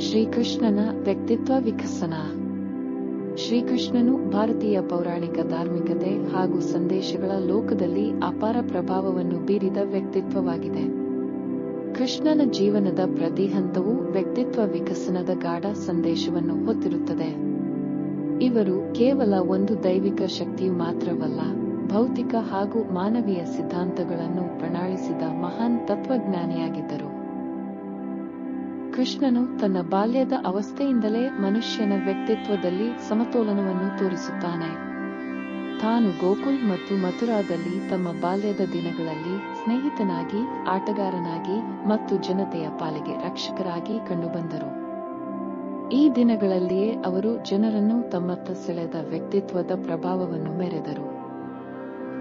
ಶ್ರೀಕೃಷ್ಣನ ವ್ಯಕ್ತಿತ್ವ ವಿಕಸನ. ಶ್ರೀಕೃಷ್ಣನು ಭಾರತೀಯ ಪೌರಾಣಿಕ ಧಾರ್ಮಿಕತೆ ಹಾಗೂ ಸಂದೇಶಗಳ ಲೋಕದಲ್ಲಿ ಅಪಾರ ಪ್ರಭಾವವನ್ನು ಬೀರಿದ ವ್ಯಕ್ತಿತ್ವವಾಗಿದೆ. ಕೃಷ್ಣನ ಜೀವನದ ಪ್ರತಿ ಹಂತವೂ ವ್ಯಕ್ತಿತ್ವ ವಿಕಸನದ ಗಾಢ ಸಂದೇಶವನ್ನು ಹೊತ್ತಿರುತ್ತದೆ. ಇವರು ಕೇವಲ ಒಂದು ದೈವಿಕ ಶಕ್ತಿಯು ಮಾತ್ರವಲ್ಲ, ಭೌತಿಕ ಹಾಗೂ ಮಾನವೀಯ ಸಿದ್ಧಾಂತಗಳನ್ನು ಪ್ರಣಾಳಿಸಿದ ಮಹಾನ್ ತತ್ವಜ್ಞಾನಿಯಾಗಿದ್ದರು. ಕೃಷ್ಣನು ತನ್ನ ಬಾಲ್ಯದ ಅವಸ್ಥೆಯಿಂದಲೇ ಮನುಷ್ಯನ ವ್ಯಕ್ತಿತ್ವದಲ್ಲಿ ಸಮತೋಲನವನ್ನು ತೋರಿಸುತ್ತಾನೆ. ತಾನು ಗೋಕುಲ್ ಮತ್ತು ಮಥುರಾದಲ್ಲಿ ತಮ್ಮ ಬಾಲ್ಯದ ದಿನಗಳಲ್ಲಿ ಸ್ನೇಹಿತನಾಗಿ, ಆಟಗಾರನಾಗಿ ಮತ್ತು ಜನತೆಯ ಪಾಲಿಗೆ ರಕ್ಷಕರಾಗಿ ಕಂಡುಬಂದರು. ಈ ದಿನಗಳಲ್ಲಿಯೇ ಅವರು ಜನರನ್ನು ತಮ್ಮತ್ತ ಸೆಳೆದ ವ್ಯಕ್ತಿತ್ವದ ಪ್ರಭಾವವನ್ನು ಮೆರೆದರು.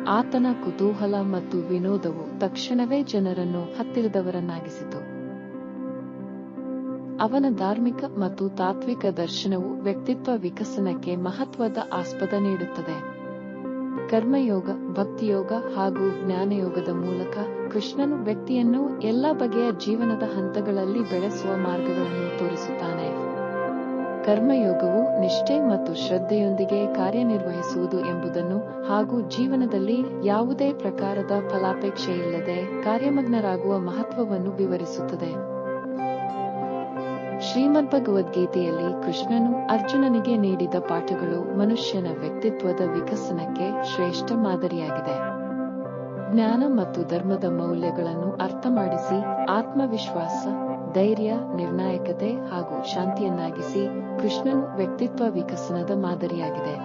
ಆತನ ಕುತೂಹಲ ಮತ್ತು ವಿನೋದವು ತಕ್ಷಣವೇ ಜನರನ್ನು ಹತ್ತಿರದವರನ್ನಾಗಿಸಿತು. ಅವನ ಧಾರ್ಮಿಕ ಮತ್ತು ತಾತ್ವಿಕ ದರ್ಶನವು ವ್ಯಕ್ತಿತ್ವ ವಿಕಸನಕ್ಕೆ ಮಹತ್ವದ ಆಸ್ಪದ ನೀಡುತ್ತದೆ. ಕರ್ಮಯೋಗ, ಭಕ್ತಿಯೋಗ ಹಾಗೂ ಜ್ಞಾನಯೋಗದ ಮೂಲಕ ಕೃಷ್ಣನು ವ್ಯಕ್ತಿಯನ್ನು ಎಲ್ಲ ಬಗೆಯ ಜೀವನದ ಹಂತಗಳಲ್ಲಿ ಬೆಳೆಸುವ ಮಾರ್ಗಗಳನ್ನು ತೋರಿಸುತ್ತಾನೆ. ಕರ್ಮಯೋಗವು ನಿಷ್ಠೆ ಮತ್ತು ಶ್ರದ್ಧೆಯೊಂದಿಗೆ ಕಾರ್ಯನಿರ್ವಹಿಸುವುದು ಎಂಬುದನ್ನು ಹಾಗೂ ಜೀವನದಲ್ಲಿ ಯಾವುದೇ ಪ್ರಕಾರದ ಫಲಾಪೇಕ್ಷೆಯಿಲ್ಲದೆ ಕಾರ್ಯಮಗ್ನರಾಗುವ ಮಹತ್ವವನ್ನು ವಿವರಿಸುತ್ತದೆ. ಶ್ರೀಮದ್ಭಗವದ್ಗೀತೆಯಲ್ಲಿ ಕೃಷ್ಣನು ಅರ್ಜುನನಿಗೆ ನೀಡಿದ ಪಾಠಗಳು ಮನುಷ್ಯನ ವ್ಯಕ್ತಿತ್ವದ ವಿಕಸನಕ್ಕೆ ಶ್ರೇಷ್ಠ ಮಾದರಿಯಾಗಿದೆ. ಜ್ಞಾನ ಮತ್ತು ಧರ್ಮದ ಮೌಲ್ಯಗಳನ್ನು ಅರ್ಥಮಾಡಿಸಿ ಆತ್ಮವಿಶ್ವಾಸ, ಧೈರ್ಯ, ನಿರ್ಣಾಯಕತೆ ಹಾಗೂ ಶಾಂತಿಯನ್ನಾಗಿಸಿ ಕೃಷ್ಣನು ವ್ಯಕ್ತಿತ್ವ ವಿಕಸನದ ಮಾದರಿಯಾಗಿದೆ.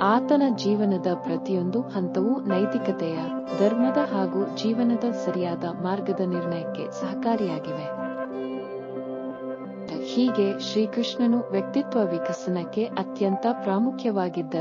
ಆತನ ಜೀವನದ ಪ್ರತಿಯೊಂದು ಹಂತವೂ ನೈತಿಕತೆಯ, ಧರ್ಮದ ಹಾಗೂ ಜೀವನದ ಸರಿಯಾದ ಮಾರ್ಗದ ನಿರ್ಣಯಕ್ಕೆ ಸಹಕಾರಿಯಾಗಿವೆ. ಹೀಗೆ ಶ್ರೀಕೃಷ್ಣನು ವ್ಯಕ್ತಿತ್ವ ವಿಕಸನಕ್ಕೆ ಅತ್ಯಂತ ಪ್ರಾಮುಖ್ಯವಾಗಿದ್ದ